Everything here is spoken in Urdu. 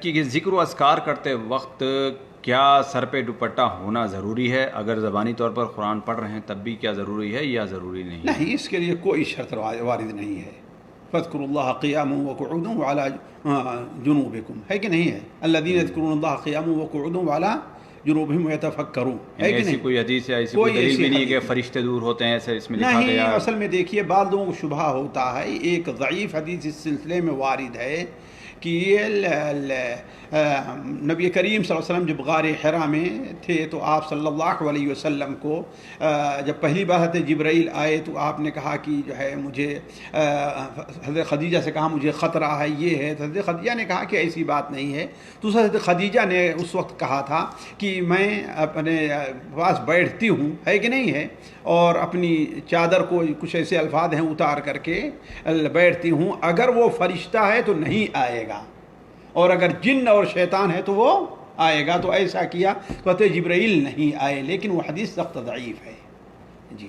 کہ ذکر و اذکار کرتے وقت کیا سر پہ دوپٹہ ہونا ضروری ہے؟ اگر زبانی طور پر قرآن پڑھ رہے ہیں تب بھی کیا ضروری ہے یا ضروری نہیں؟ نہیں، اس کے لیے کوئی شرط وارد نہیں ہے. فاذکروا اللہ قیاما وقعودا وعلی جنوبکم، ہے کہ نہیں ہے؟ الذین یذکرون اللہ قیاما وقعودا وعلی جنوبہم ویتفکرون، ہے کہ ایسی نہیں؟ کوئی حدیث یا ایسی کوئی دلیل بھی نہیں کہ فرشتے دور ہوتے ہیں ایسے اس میں لکھا نہیں. گیا؟ اصل میں دیکھیے، بعض لوگوں کو شبہ ہوتا ہے، ایک ضعیف حدیث اس سلسلے میں وارد ہے کہ نبی کریم صلی اللہ علیہ وسلم جب غار حرا میں تھے تو آپ صلی اللہ علیہ وسلم کو جب پہلی بار حضرت جبرائیل آئے تو آپ نے کہا کہ جو ہے مجھے حضرت خدیجہ سے کہا مجھے خطرہ ہے، یہ ہے. تو حضرت خدیجہ نے کہا کہ ایسی بات نہیں ہے. تو حضرت خدیجہ نے اس وقت کہا تھا کہ میں اپنے پاس بیٹھتی ہوں، ہے کہ نہیں ہے، اور اپنی چادر کو کچھ ایسے الفاظ ہیں اتار کر کے بیٹھتی ہوں، اگر وہ فرشتہ ہے تو نہیں آئے گا، اور اگر جن اور شیطان ہے تو وہ آئے گا. تو ایسا کیا تو حضرت جبرائیل نہیں آئے، لیکن وہ حدیث سخت ضعیف ہے. جی.